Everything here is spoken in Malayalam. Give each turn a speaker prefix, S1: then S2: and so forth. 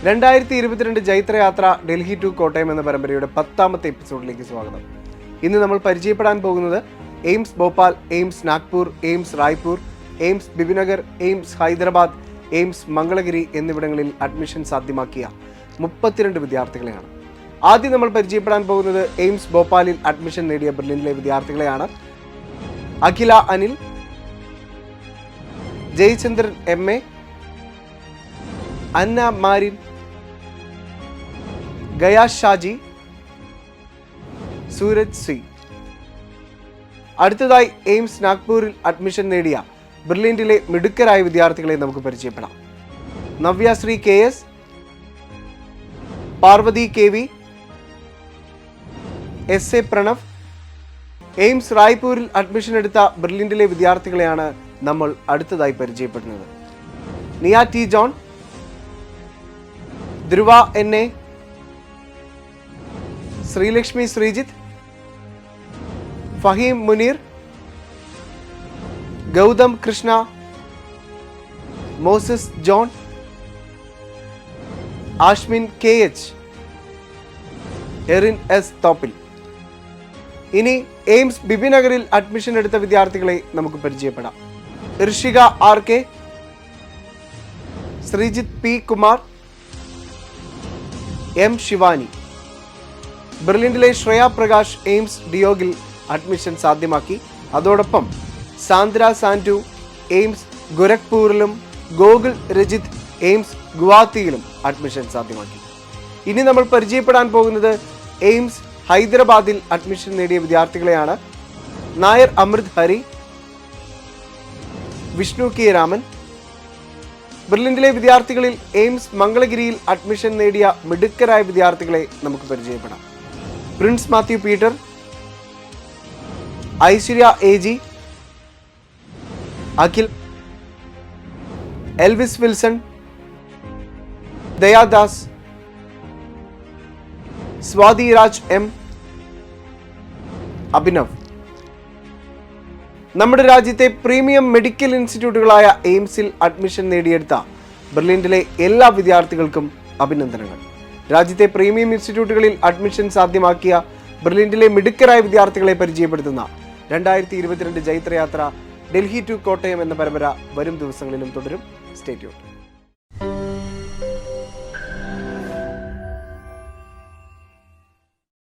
S1: 2022 ജൈത്രയാത്ര ഡൽഹി ടു കോട്ടയം എന്ന പരമ്പരയുടെ 10ാമത്തെ എപ്പിസോഡിലേക്ക് സ്വാഗതം. ഇന്ന് നമ്മൾ പരിചയപ്പെടാൻ പോകുന്നത് AIIMS Bhopal, AIIMS Nagpur, AIIMS Raipur, AIIMS Bibinagar, AIIMS Hyderabad, AIIMS Mangalagiri എന്നിവിടങ്ങളിൽ അഡ്മിഷൻ സാധ്യമാക്കിയ 32 വിദ്യാർത്ഥികളെയാണ്. ആദ്യം നമ്മൾ പരിചയപ്പെടാൻ പോകുന്നത് എയിംസ് ഭോപ്പാലിൽ അഡ്മിഷൻ നേടിയ ബെർലിനിലെ വിദ്യാർത്ഥികളെയാണ്. Akhila Anil, Jayachandran MA, Anna Marin, Gaya Shaji, Sooraj C. അടുത്തതായി എയിംസ് നാഗ്പൂരിൽ അഡ്മിഷൻ നേടിയ ബെർലിനിലെ മിടുക്കരായ വിദ്യാർത്ഥികളെ നമുക്ക് പരിചയപ്പെടാം. Navyashree KS, Parvathy KV, SA Pranav. AIIMS റായ്പൂരിൽ അഡ്മിഷൻ എടുത്ത ബെർലിനിലെ വിദ്യാർത്ഥികളെയാണ് നമ്മൾ അടുത്തതായി പരിചയപ്പെടുന്നത്. Niya T John, Dhruva NA, Sreelakshmi Sreejith, Faheem Muneer, Gautham Krishna, Moses John, Ashmin KH, Erin S Thoppil. ഇനി എയിംസ് ബിബിനഗറിൽ അഡ്മിഷൻ എടുത്ത വിദ്യാർത്ഥികളെ നമുക്ക് പരിചയപ്പെടാം. Rishika RK, Sreejith P Kumar, M Shivani. ബെർലിനിലെ ശ്രേയ പ്രകാശ് എയിംസ് ഡിയോഗിൽ അഡ്മിഷൻ സാധ്യമാക്കി. അതോടൊപ്പം സാന്ദ്ര സാൻഡു എയിംസ് ഗോരഖ്പൂരിലും ഗോകുൽ രജിത് എയിംസ് ഗുവാഹത്തിയിലും അഡ്മിഷൻ സാധ്യമാക്കി. ഇനി നമ്മൾ പരിചയപ്പെടാൻ പോകുന്നത് എയിംസ് ഹൈദരാബാദിൽ അഡ്മിഷൻ നേടിയ വിദ്യാർത്ഥികളെയാണ്. നായർ അമൃത് ഹരി, വിഷ്ണു K രാമൻ. ബെർലിനിലെ വിദ്യാർത്ഥികളിൽ എയിംസ് മംഗളഗിരിയിൽ അഡ്മിഷൻ നേടിയ മിടുക്കരായ വിദ്യാർത്ഥികളെ നമുക്ക് പരിചയപ്പെടാം. Prince Mathew Peter, Aishwarya AG, Akhil, Elvis Wilson, Dayadas, Swathi Raj M, Abhinav. നമ്മുടെ രാജ്യത്തെ പ്രീമിയം മെഡിക്കൽ ഇൻസ്റ്റിറ്റ്യൂട്ടുകളായ എയിംസിൽ അഡ്മിഷൻ നേടിയെടുത്ത ബെർലിനിലെ എല്ലാ വിദ്യാർത്ഥികൾക്കും അഭിനന്ദനങ്ങൾ. രാജ്യത്തെ പ്രീമിയം ഇൻസ്റ്റിറ്റ്യൂട്ടുകളിൽ അഡ്മിഷൻ സാധ്യമാക്കിയ ബെർലിനിലെ മിടുക്കരായ വിദ്യാർത്ഥികളെ പരിചയപ്പെടുത്തുന്ന 2022 ജൈത്രയാത്ര ഡൽഹി ടു കോട്ടയം എന്ന പരമ്പര വരും ദിവസങ്ങളിലും തുടരും. Stay tuned.